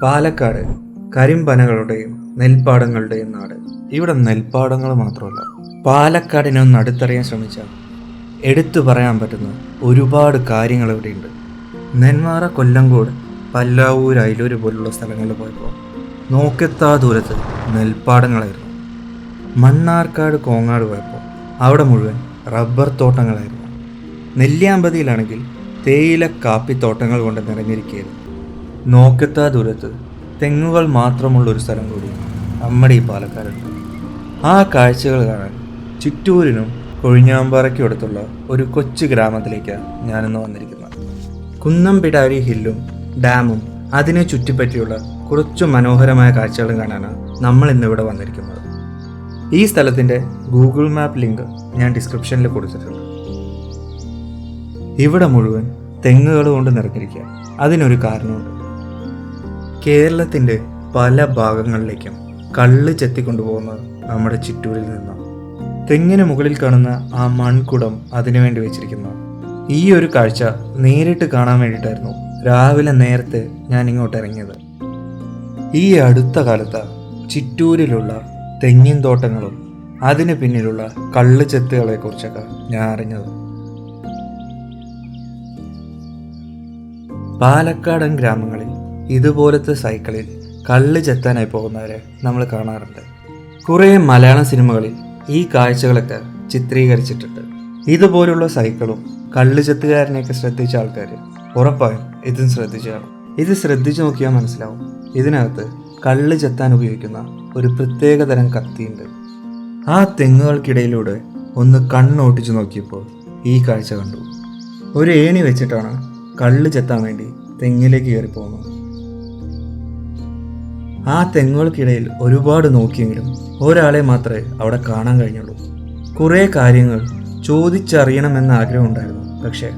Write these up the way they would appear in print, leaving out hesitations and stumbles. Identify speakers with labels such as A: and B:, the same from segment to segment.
A: പാലക്കാട് കരിമ്പനകളുടെയും നെൽപ്പാടങ്ങളുടെയും നാട്. ഇവിടെ നെൽപ്പാടങ്ങൾ മാത്രമല്ല, പാലക്കാടിനെ ഒന്ന് അടുത്തറിയാൻ ശ്രമിച്ചാൽ എടുത്തു പറയാൻ പറ്റുന്ന ഒരുപാട് കാര്യങ്ങൾ ഇവിടെയുണ്ട്. നെന്മാറ, കൊല്ലങ്കോട്, പല്ലാവൂർ, അയിലൂർ പോലുള്ള സ്ഥലങ്ങളിൽ പോയപ്പോൾ നോക്കെത്താ ദൂരത്ത് നെൽപ്പാടങ്ങളായിരുന്നു. മണ്ണാർക്കാട്, കോങ്ങാട് പോയപ്പോൾ അവിടെ മുഴുവൻ റബ്ബർ തോട്ടങ്ങളായിരുന്നു. നെല്ലിയാമ്പതിയിലാണെങ്കിൽ തേയില, കാപ്പിത്തോട്ടങ്ങൾ കൊണ്ട് നിറഞ്ഞിരിക്കുകയായിരുന്നു. നോക്കെത്താ ദൂരത്ത് തെങ്ങുകൾ മാത്രമുള്ളൊരു സ്ഥലം കൂടി നമ്മുടെ ഈ പാലക്കാടുണ്ട്. ആ കാഴ്ചകൾ കാണാൻ ചിറ്റൂരിനും കൊഴിഞ്ഞാമ്പാറയ്ക്കും അടുത്തുള്ള ഒരു കൊച്ചു ഗ്രാമത്തിലേക്കാണ് ഞാനിന്ന് വന്നിരിക്കുന്നത്. കുന്നംപിടാരി ഹില്ലും ഡാമും അതിനെ ചുറ്റിപ്പറ്റിയുള്ള കുറച്ചു മനോഹരമായ കാഴ്ചകളും കാണാനാണ് നമ്മൾ ഇന്നിവിടെ വന്നിരിക്കുന്നത്. ഈ സ്ഥലത്തിൻ്റെ ഗൂഗിൾ മാപ്പ് ലിങ്ക് ഞാൻ ഡിസ്ക്രിപ്ഷനിൽ കൊടുത്തിട്ടുണ്ട്. ഇവിടെ മുഴുവൻ തെങ്ങുകൾ കൊണ്ട് നിറഞ്ഞിരിക്കുക. അതിനൊരു കാരണമുണ്ട്. കേരളത്തിൻ്റെ പല ഭാഗങ്ങളിലേക്കും കള്ള് ചെത്തിക്കൊണ്ടുപോകുന്നത് നമ്മുടെ ചിറ്റൂരിൽ നിന്നാണ്. തെങ്ങിന് മുകളിൽ കാണുന്ന ആ മൺകുടം അതിനുവേണ്ടി വെച്ചിരിക്കുന്ന ഈ ഒരു കാഴ്ച നേരിട്ട് കാണാൻ വേണ്ടിയിട്ടായിരുന്നു രാവിലെ നേരത്തെ ഞാൻ ഇങ്ങോട്ട് ഇറങ്ങിയത്. ഈ അടുത്ത കാലത്ത് ചിറ്റൂരിലുള്ള തെങ്ങിൻ തോട്ടങ്ങളും അതിന് പിന്നിലുള്ള കള്ള് ചെത്തുകളെ കുറിച്ചൊക്കെ ഞാൻ അറിഞ്ഞത്. പാലക്കാടൻ ഗ്രാമങ്ങളിൽ ഇതുപോലത്തെ സൈക്കിളിൽ കള്ള് ചെത്താനായി പോകുന്നവരെ നമ്മൾ കാണാറുണ്ട്. കുറേ മലയാളം സിനിമകളിൽ ഈ കാഴ്ചകളൊക്കെ ചിത്രീകരിച്ചിട്ടുണ്ട്. ഇതുപോലുള്ള സൈക്കിളും കള്ള് ചെത്തുകാരനെയൊക്കെ ശ്രദ്ധിച്ച ആൾക്കാർ ഉറപ്പായും ഇതും ശ്രദ്ധിച്ചു കാണും. ഇത് ശ്രദ്ധിച്ചു നോക്കിയാൽ മനസ്സിലാവും, ഇതിനകത്ത് കള്ള് ചെത്താൻ ഉപയോഗിക്കുന്ന ഒരു പ്രത്യേക തരം കത്തിയുണ്ട്. ആ തെങ്ങുകൾക്കിടയിലൂടെ ഒന്ന് കണ്ണോട്ടിച്ചു നോക്കിയപ്പോൾ ഈ കാഴ്ച കണ്ടു. ഒരു ഏണി വെച്ചിട്ടാണ് കള്ള് ചെത്താൻ വേണ്ടി തെങ്ങിലേക്ക് കയറി പോകുന്നത്. ആ തെങ്ങുകൾക്കിടയിൽ ഒരുപാട് നോക്കിയെങ്കിലും ഒരാളെ മാത്രമേ അവിടെ കാണാൻ കഴിഞ്ഞുള്ളൂ. കുറേ കാര്യങ്ങൾ ചോദിച്ചറിയണമെന്ന ആഗ്രഹം ഉണ്ടായിരുന്നു. പക്ഷേ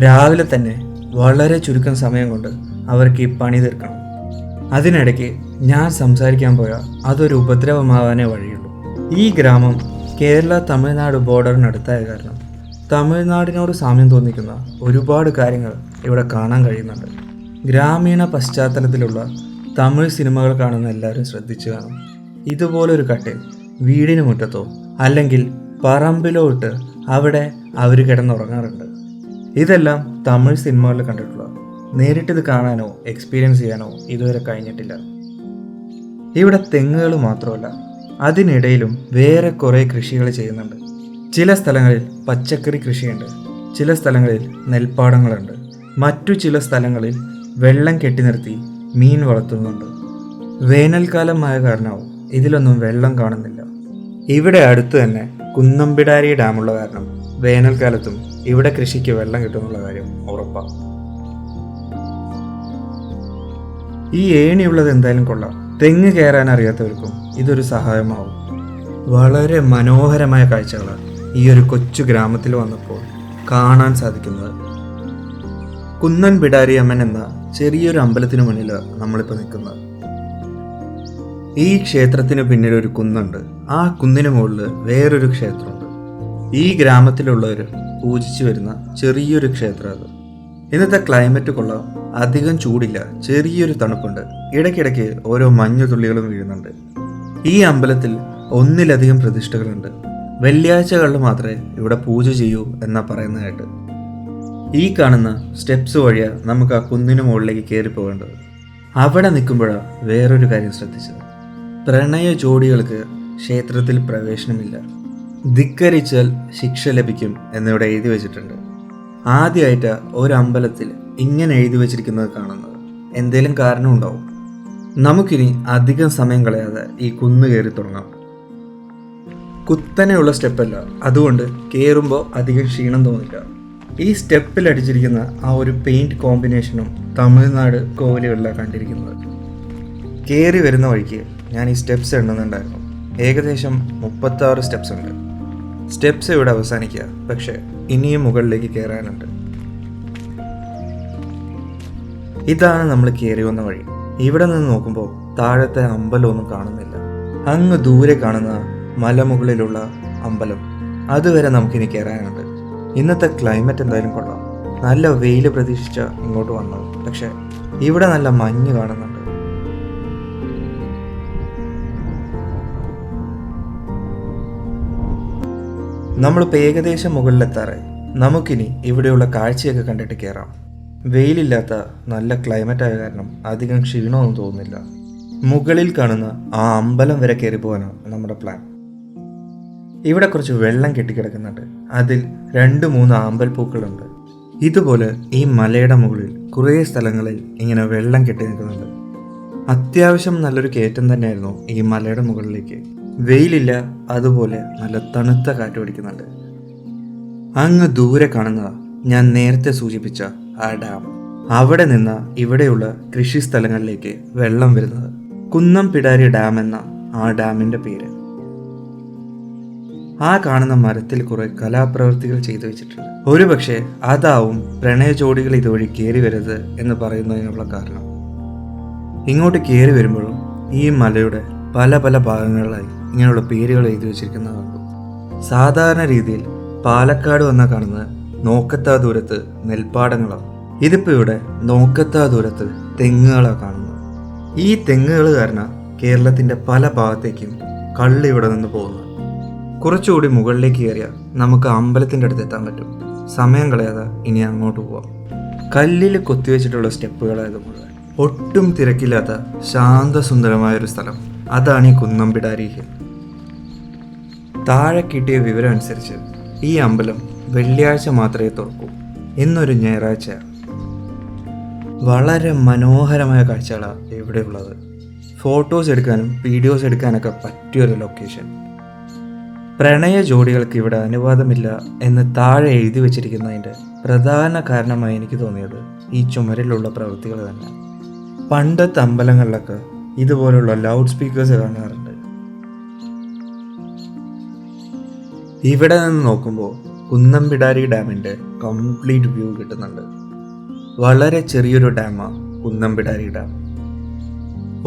A: രാവിലെ തന്നെ വളരെ ചുരുക്കം സമയം കൊണ്ട് അവർക്ക് ഈ പണി തീർക്കണം. അതിനിടയ്ക്ക് ഞാൻ സംസാരിക്കാൻ പോയാൽ അതൊരു ഉപദ്രവമാവാനേ വഴിയുള്ളൂ. ഈ ഗ്രാമം കേരള തമിഴ്നാട് ബോർഡറിനടുത്തായ കാരണം തമിഴ്നാടിനോട് സാമ്യം തോന്നിക്കുന്ന ഒരുപാട് കാര്യങ്ങൾ ഇവിടെ കാണാൻ കഴിയുന്നുണ്ട്. ഗ്രാമീണ പശ്ചാത്തലത്തിലുള്ള തമിഴ് സിനിമകൾ കാണുന്ന എല്ലാവരും ശ്രദ്ധിച്ചു കാണും. ഇതുപോലൊരു കട്ടിൽ വീടിന് മുറ്റത്തോ അല്ലെങ്കിൽ പറമ്പിലോ ഇട്ട് അവിടെ അവർ കിടന്നുറങ്ങാറുണ്ട്. ഇതെല്ലാം തമിഴ് സിനിമകളിൽ കണ്ടിട്ടുള്ള, നേരിട്ടിത് കാണാനോ എക്സ്പീരിയൻസ് ചെയ്യാനോ ഇതുവരെ കഴിഞ്ഞിട്ടില്ല. ഇവിടെ തെങ്ങുകൾ മാത്രമല്ല, അതിനിടയിലും വേറെ കുറേ കൃഷികൾ ചെയ്യുന്നുണ്ട്. ചില സ്ഥലങ്ങളിൽ പച്ചക്കറി കൃഷിയുണ്ട്, ചില സ്ഥലങ്ങളിൽ നെൽപ്പാടങ്ങളുണ്ട്, മറ്റു ചില സ്ഥലങ്ങളിൽ വെള്ളം കെട്ടി നിർത്തി മീൻ വളർത്തുന്നുണ്ട്. വേനൽക്കാലമായ കാരണവും ഇതിലൊന്നും വെള്ളം കാണുന്നില്ല. ഇവിടെ അടുത്ത് തന്നെ കുന്നംപിടാരി ഡാമുള്ള കാരണം വേനൽക്കാലത്തും ഇവിടെ കൃഷിക്ക് വെള്ളം കിട്ടുന്നുള്ള കാര്യം ഉറപ്പാണ്. ഈ ഏണിയുള്ളത് എന്തായാലും കൊള്ളാം. തെങ്ങ് കയറാൻ അറിയാത്തവർക്കും ഇതൊരു സഹായമാവും. വളരെ മനോഹരമായ കാഴ്ചകളാണ് ഈ ഒരു കൊച്ചു ഗ്രാമത്തിൽ വന്നപ്പോൾ കാണാൻ സാധിക്കുന്നത്. കുന്നൻ അമ്മൻ എന്ന ചെറിയൊരു അമ്പലത്തിന് മുന്നിലാണ് നമ്മളിപ്പോൾ നിൽക്കുന്നത്. ഈ ക്ഷേത്രത്തിന് പിന്നിൽ ഒരു കുന്നുണ്ട്. ആ കുന്നിന് മുകളിൽ വേറൊരു ക്ഷേത്രമുണ്ട്. ഈ ഗ്രാമത്തിലുള്ളവർ പൂജിച്ചു വരുന്ന ചെറിയൊരു ക്ഷേത്രം അത്. ഇന്നത്തെ ക്ലൈമറ്റ് കൊള്ളാം. അധികം ചൂടില്ല, ചെറിയൊരു തണുപ്പുണ്ട്. ഇടയ്ക്കിടയ്ക്ക് ഓരോ മഞ്ഞു തുള്ളികളും വീഴുന്നുണ്ട്. ഈ അമ്പലത്തിൽ ഒന്നിലധികം പ്രതിഷ്ഠകളുണ്ട്. വെള്ളിയാഴ്ചകളിൽ മാത്രമേ ഇവിടെ പൂജ ചെയ്യൂ എന്നാ പറയുന്നതായിട്ട്. ഈ കാണുന്ന സ്റ്റെപ്സ് വഴിയാണ് നമുക്ക് ആ കുന്നിന് മുകളിലേക്ക് കയറി പോകേണ്ടത്. അവിടെ നിൽക്കുമ്പോഴാണ് വേറൊരു കാര്യം ശ്രദ്ധിച്ചത്. പ്രണയ ജോഡികൾക്ക് ക്ഷേത്രത്തിൽ പ്രവേശനമില്ല, ധിക്കരിച്ചാൽ ശിക്ഷ ലഭിക്കും എന്നിവിടെ എഴുതി വെച്ചിട്ടുണ്ട്. ആദ്യമായിട്ട് ഒരു അമ്പലത്തിൽ ഇങ്ങനെ എഴുതി വെച്ചിരിക്കുന്നത് കാണുന്നത്. എന്തേലും കാരണം ഉണ്ടാവും. നമുക്കിനി അധികം സമയം കളയാതെ ഈ കുന്ന് കയറി തുടങ്ങാം. കുത്തനെയുള്ള സ്റ്റെപ്പല്ല, അതുകൊണ്ട് കയറുമ്പോൾ അധികം ക്ഷീണം തോന്നില്ല. ഈ സ്റ്റെപ്പിൽ അടിച്ചിരിക്കുന്ന ആ ഒരു പെയിൻറ് കോമ്പിനേഷനും തമിഴ്നാട് കോവിലുകളിലാണ് കണ്ടിരിക്കുന്നത്. കയറി വരുന്ന വഴിക്ക് ഞാൻ ഈ സ്റ്റെപ്സ് എണ്ണുന്നുണ്ടായിരുന്നു. ഏകദേശം 36 സ്റ്റെപ്സ് ഉണ്ട്. സ്റ്റെപ്സ് ഇവിടെ അവസാനിക്കുക, പക്ഷേ ഇനിയും മുകളിലേക്ക് കയറാനുണ്ട്. ഇതാണ് നമ്മൾ കയറി വന്ന വഴി. ഇവിടെ നിന്ന് നോക്കുമ്പോൾ താഴത്തെ അമ്പലമൊന്നും കാണുന്നില്ല. അങ്ങ് ദൂരെ കാണുന്ന മലമുകളിലുള്ള അമ്പലം, അതുവരെ നമുക്കിനി കയറാനുണ്ട്. ഇന്നത്തെ ക്ലൈമറ്റ് എന്തായാലും കൊള്ളാം. നല്ല വെയിൽ പ്രതീക്ഷിച്ച ഇങ്ങോട്ട് വന്നത്, പക്ഷെ ഇവിടെ നല്ല മഞ്ഞ് കാണുന്നുണ്ട്. നമ്മളിപ്പോൾ ഏകദേശം മുകളിലെത്താറായി. നമുക്കിനി ഇവിടെയുള്ള കാഴ്ചയൊക്കെ കണ്ടിട്ട് കയറാം. വെയിലില്ലാത്ത നല്ല ക്ലൈമറ്റ് ആയ കാരണം അധികം ക്ഷീണമൊന്നും തോന്നുന്നില്ല. മുകളിൽ കാണുന്ന ആ അമ്പലം വരെ കയറി പോകാനാണ് നമ്മുടെ പ്ലാൻ. ഇവിടെ കുറച്ച് വെള്ളം കെട്ടിക്കിടക്കുന്നുണ്ട്. അതിൽ 2-3 ആമ്പൽപ്പൂക്കളുണ്ട്. ഇതുപോലെ ഈ മലയുടെ മുകളിൽ കുറേ സ്ഥലങ്ങളിൽ ഇങ്ങനെ വെള്ളം കെട്ടി നിൽക്കുന്നുണ്ട്. അത്യാവശ്യം നല്ലൊരു കയറ്റം തന്നെയായിരുന്നു ഈ മലയുടെ മുകളിലേക്ക്. വെയിലില്ല, അതുപോലെ നല്ല തണുത്ത കാറ്റ് പിടിക്കുന്നുണ്ട്. അങ്ങ് ദൂരെ കാണുന്ന ഞാൻ നേരത്തെ സൂചിപ്പിച്ച ആ ഡാം. അവിടെ നിന്ന് ഇവിടെയുള്ള കൃഷി സ്ഥലങ്ങളിലേക്ക് വെള്ളം വരുന്നത്. കുന്നംപിടാരി ഡാം എന്ന ആ ഡാമിൻ്റെ പേര്. ആ കാണുന്ന മരത്തിൽ കുറെ കലാപ്രവൃത്തികൾ ചെയ്തു വെച്ചിട്ടുണ്ട്. ഒരുപക്ഷെ അതാവും പ്രണയ ജോഡികൾ ഇതുവഴി കയറി വരരുത് എന്ന് പറയുന്നതിനുള്ള കാരണം. ഇങ്ങോട്ട് കയറി വരുമ്പോഴും ഈ മലയുടെ പല പല ഭാഗങ്ങളിലായി ഇങ്ങനെയുള്ള പേരുകൾ എഴുതി വെച്ചിരിക്കുന്നത് കണ്ടു. സാധാരണ രീതിയിൽ പാലക്കാട് വന്നാൽ കാണുന്നത് നോക്കത്താ ദൂരത്ത് നെൽപ്പാടങ്ങളാണ്. ഇതിപ്പോൾ ഇവിടെ നോക്കത്താ ദൂരത്ത് തെങ്ങുകളാണ് കാണുന്നത്. ഈ തെങ്ങുകൾ കാരണം കേരളത്തിൻ്റെ പല ഭാഗത്തേക്കും കള്ള് ഇവിടെ നിന്ന് പോകുന്നു. കുറച്ചുകൂടി മുകളിലേക്ക് കയറിയാൽ നമുക്ക് അമ്പലത്തിൻ്റെ അടുത്ത് എത്താൻ പറ്റും. സമയം കളയാതെ ഇനി അങ്ങോട്ട് പോവാം. കല്ലിൽ കൊത്തിവെച്ചിട്ടുള്ള സ്റ്റെപ്പുകളായതുകൊണ്ട് ഒട്ടും തിരക്കില്ലാത്ത ശാന്തസുന്ദരമായൊരു സ്ഥലം. അതാണ് ഈ കുന്നംപിടാരി ഹിൽ. താഴെ കിട്ടിയ വിവരം അനുസരിച്ച് ഈ അമ്പലം വെള്ളിയാഴ്ച മാത്രമേ തുറക്കൂ. ഇന്നൊരു ഞായറാഴ്ച. വളരെ മനോഹരമായ കാഴ്ചകളാണ് ഇവിടെയുള്ളത്. ഫോട്ടോസ് എടുക്കാനും വീഡിയോസ് എടുക്കാനൊക്കെ പറ്റിയൊരു ലൊക്കേഷൻ. പ്രണയ ജോഡികൾക്ക് ഇവിടെ അനുവാദമില്ല എന്ന് താഴെ എഴുതി വച്ചിരിക്കുന്നതിൻ്റെ പ്രധാന കാരണമായി എനിക്ക് തോന്നിയത് ഈ ചുമരിലുള്ള പ്രവൃത്തികൾ തന്നെ. പണ്ടത്തെ അമ്പലങ്ങളിലൊക്കെ ഇതുപോലുള്ള ലൗഡ് സ്പീക്കേഴ്സ് കാണാറുണ്ട്. ഇവിടെ നിന്ന് നോക്കുമ്പോൾ കുന്നംപിടാരി ഡാമിൻ്റെ കംപ്ലീറ്റ് വ്യൂ കിട്ടുന്നുണ്ട്. വളരെ ചെറിയൊരു ഡാമാണ് കുന്നംപിടാരി ഡാം.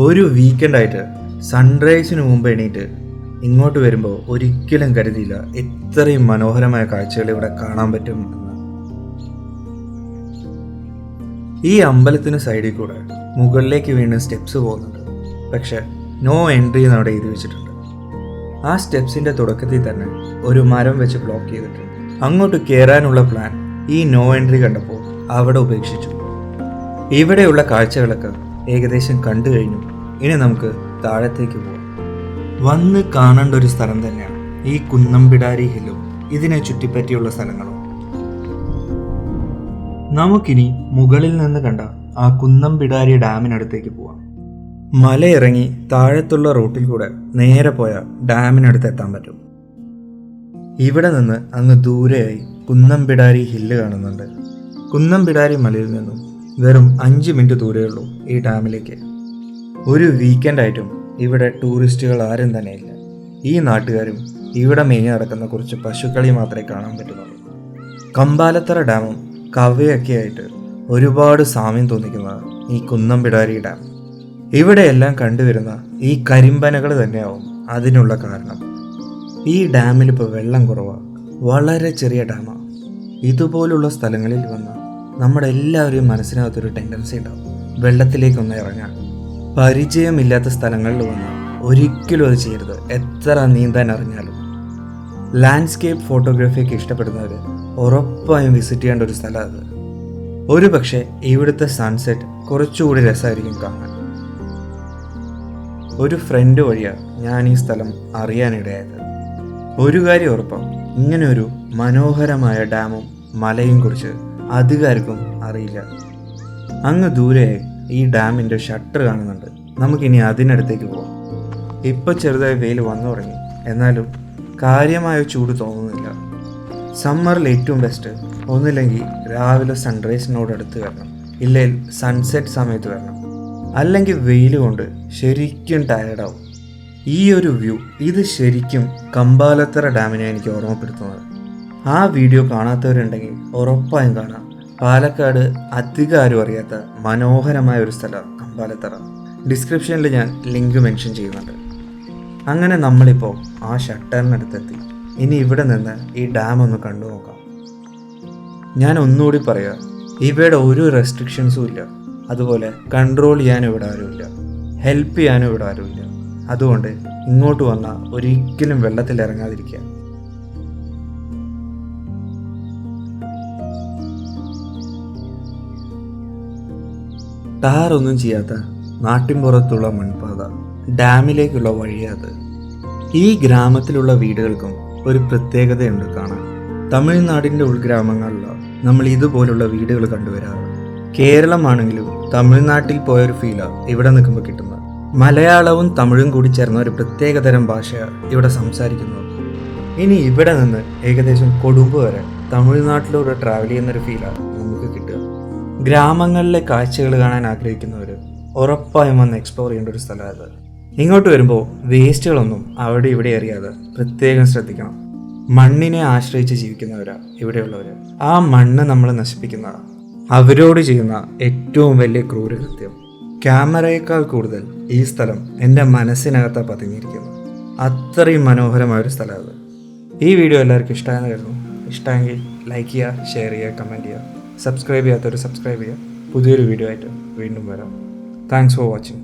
A: ഒരു വീക്കെൻഡായിട്ട് സൺറൈസിന് മുമ്പ് എണീറ്റ് ഇങ്ങോട്ട് വരുമ്പോൾ ഒരിക്കലും കരുതിയില്ല ഇത്രയും മനോഹരമായ കാഴ്ചകൾ ഇവിടെ കാണാൻ പറ്റും എന്ന്. ഈ അമ്പലത്തിന് സൈഡിൽ കൂടെ മുകളിലേക്ക് വീണ്ടും സ്റ്റെപ്സ് പോകുന്നുണ്ട്. പക്ഷെ നോ എൻട്രി എന്ന് അവിടെ എഴുതി വെച്ചിട്ടുണ്ട്. ആ സ്റ്റെപ്സിൻ്റെ തുടക്കത്തിൽ തന്നെ ഒരു മരം വെച്ച് ബ്ലോക്ക് ചെയ്തിട്ടുണ്ട്. അങ്ങോട്ട് കയറാനുള്ള പ്ലാൻ ഈ നോ എൻട്രി കണ്ടപ്പോൾ അവിടെ ഉപേക്ഷിച്ചു. ഇവിടെയുള്ള കാഴ്ചകളൊക്കെ ഏകദേശം കണ്ടു കഴിഞ്ഞു. ഇനി നമുക്ക് താഴത്തേക്ക് പോകാം. വന്ന് കാണേണ്ട ഒരു സ്ഥലം തന്നെയാണ് ഈ കുന്നംപിടാരി ഹില്ലും ഇതിനെ ചുറ്റിപ്പറ്റിയുള്ള സ്ഥലങ്ങളും. നമുക്കിനി മുകളിൽ നിന്ന് കണ്ട ആ കുന്നംപിടാരി ഡാമിനടുത്തേക്ക് പോവാം. മലയിറങ്ങി താഴത്തുള്ള റൂട്ടിൽ കൂടെ നേരെ പോയാൽ ഡാമിനടുത്ത് എത്താൻ പറ്റും. ഇവിടെ നിന്ന് അങ്ങ് ദൂരെയായി കുന്നംപിടാരി ഹില്ല് കാണുന്നുണ്ട്. കുന്നംപിടാരി മലയിൽ നിന്നും വെറും 5 മിനിറ്റ് ദൂരെയുള്ളൂ ഈ ഡാമിലേക്ക്. ഒരു വീക്കെൻഡായിട്ടും ഇവിടെ ടൂറിസ്റ്റുകൾ ആരും തന്നെയില്ല. ഈ നാട്ടുകാരും ഇവിടെ മേഞ്ഞു നടക്കുന്ന കുറച്ച് പശുക്കളി മാത്രമേ കാണാൻ പറ്റുന്നുള്ളൂ. കമ്പാലത്തറ ഡാമും കവയൊക്കെ ആയിട്ട് ഒരുപാട് സാമ്യം തോന്നിക്കുന്നതാണ് ഈ കുന്നംപിടാരി ഡാം. ഇവിടെയെല്ലാം കണ്ടുവരുന്ന ഈ കരിമ്പനകൾ തന്നെയാവും അതിനുള്ള കാരണം. ഈ ഡാമിൽ ഇപ്പോൾ വെള്ളം കുറവാണ്. വളരെ ചെറിയ ഡാമാണ്. ഇതുപോലുള്ള സ്ഥലങ്ങളിൽ വന്ന നമ്മുടെ എല്ലാവരെയും മനസ്സിനകത്തൊരു ടെൻഡൻസി ഉണ്ടാവും വെള്ളത്തിലേക്കൊന്ന് ഇറങ്ങാൻ. പരിചയമില്ലാത്ത സ്ഥലങ്ങളിൽ വന്ന് ഒരിക്കലും അത് ചെയ്യരുത്, എത്ര നീന്താൻ അറിഞ്ഞാലും. ലാൻഡ്സ്കേപ്പ് ഫോട്ടോഗ്രാഫിയൊക്കെ ഇഷ്ടപ്പെടുന്നവർ ഉറപ്പായും വിസിറ്റ് ചെയ്യേണ്ട ഒരു സ്ഥലം അത്. ഒരു പക്ഷേ ഇവിടുത്തെ സൺസെറ്റ് കുറച്ചുകൂടി രസമായിരിക്കും കാണാൻ. ഒരു ഫ്രണ്ട് വഴിയാണ് ഞാൻ ഈ സ്ഥലം അറിയാനിടയായത്. ഒരു കാര്യം ഉറപ്പാണ്, ഇങ്ങനെ ഒരു മനോഹരമായ ഡാമും മലയും കുറിച്ച് അധികാർക്കും അറിയില്ല. അങ്ങ് ദൂരെ ഈ ഡാമിൻ്റെ ഷട്ടർ കാണുന്നുണ്ട്. നമുക്കിനി അതിനടുത്തേക്ക് പോകാം. ഇപ്പം ചെറുതായി വെയിൽ വന്നു തുടങ്ങി, എന്നാലും കാര്യമായ ചൂട് തോന്നുന്നില്ല. സമ്മറിൽ ഏറ്റവും ബെസ്റ്റ് ഒന്നില്ലെങ്കിൽ രാവിലെ സൺറൈസിനോടടുത്ത് വരണം, ഇല്ലെങ്കിൽ സൺസെറ്റ് സമയത്ത് വരണം. അല്ലെങ്കിൽ വെയിൽ കൊണ്ട് ശരിക്കും ടയർഡാവും. ഈ ഒരു വ്യൂ ഇത് ശരിക്കും കമ്പാലത്തറ ഡാമിനെ എനിക്ക് ഓർമ്മപ്പെടുത്തുന്നത്. ആ വീഡിയോ കാണാത്തവരുണ്ടെങ്കിൽ ഉറപ്പായും കാണാം. പാലക്കാട് അധികം ആരും അറിയാത്ത മനോഹരമായ ഒരു സ്ഥലമാണ് കമ്പാലത്തറ. ഡിസ്ക്രിപ്ഷനിൽ ഞാൻ ലിങ്ക് മെൻഷൻ ചെയ്യുന്നുണ്ട്. അങ്ങനെ നമ്മളിപ്പോൾ ആ ഷട്ടറിനടുത്തെത്തി. ഇനി ഇവിടെ നിന്ന് ഈ ഡാം ഒന്ന് കണ്ടു നോക്കാം. ഞാൻ ഒന്നുകൂടി പറയാം, ഇവയുടെ ഒരു റെസ്ട്രിക്ഷൻസും ഇല്ല. അതുപോലെ കൺട്രോൾ ചെയ്യാനും ഇവിടെ ആരുമില്ല, ഹെൽപ്പ് ചെയ്യാനും ഇവിടെ ആരുമില്ല. അതുകൊണ്ട് ഇങ്ങോട്ട് വന്നാൽ ഒരിക്കലും വെള്ളത്തിൽ ഇറങ്ങാതിരിക്കുക. ടാറൊന്നും ചെയ്യാത്ത നാട്ടിൻപുറത്തുള്ള മൺപാത, ഡാമിലേക്കുള്ള വഴിയാത്. ഈ ഗ്രാമത്തിലുള്ള വീടുകൾക്കും ഒരു പ്രത്യേകതയുണ്ട് കാണാൻ. തമിഴ്നാടിൻ്റെ ഉൾഗ്രാമങ്ങളിലാണ് നമ്മൾ ഇതുപോലുള്ള വീടുകൾ കണ്ടുവരാറ്. കേരളമാണെങ്കിലും തമിഴ്നാട്ടിൽ പോയൊരു ഫീലാണ് ഇവിടെ നിൽക്കുമ്പോൾ കിട്ടുന്നത്. മലയാളവും തമിഴും കൂടി ചേർന്ന ഒരു പ്രത്യേകതരം ഭാഷയാണ് ഇവിടെ സംസാരിക്കുന്നത്. ഇനി ഇവിടെ നിന്ന് ഏകദേശം കൊടുമ്പ് വരെ തമിഴ്നാട്ടിലൂടെ ട്രാവൽ ചെയ്യുന്നൊരു ഫീലാണ് നമുക്ക് കിട്ടുക. ഗ്രാമങ്ങളിലെ കാഴ്ചകൾ കാണാൻ ആഗ്രഹിക്കുന്നവർ ഉറപ്പായും വന്ന് എക്സ്പ്ലോർ ചെയ്യേണ്ട ഒരു സ്ഥലമാണ്. ഇങ്ങോട്ട് വരുമ്പോൾ വേസ്റ്റുകളൊന്നും അവിടെ ഇവിടെ അറിയാതെ പ്രത്യേകം ശ്രദ്ധിക്കണം. മണ്ണിനെ ആശ്രയിച്ച് ജീവിക്കുന്നവരാണ് ഇവിടെയുള്ളവർ. ആ മണ്ണ് നമ്മൾ നശിപ്പിക്കുന്ന അവരോട് ചെയ്യുന്ന ഏറ്റവും വലിയ ക്രൂരകൃത്യം. ക്യാമറയേക്കാൾ കൂടുതൽ ഈ സ്ഥലം എൻ്റെ മനസ്സിനകത്താണ് പതിഞ്ഞിരിക്കുന്നത്. അത്രയും മനോഹരമായൊരു സ്ഥലമാണ്. ഈ വീഡിയോ എല്ലാവർക്കും ഇഷ്ടമായെന്ന് കരുതുന്നു. ഇഷ്ടമെങ്കിൽ ലൈക്ക് ചെയ്യുക, ഷെയർ ചെയ്യുക, കമൻറ്റ് ചെയ്യുക. സബ്സ്ക്രൈബ് ചെയ്യാത്തവർ സബ്സ്ക്രൈബ് ചെയ്യുക. പുതിയൊരു വീഡിയോ ആയിട്ട് വീണ്ടും വരാം. Thanks for watching.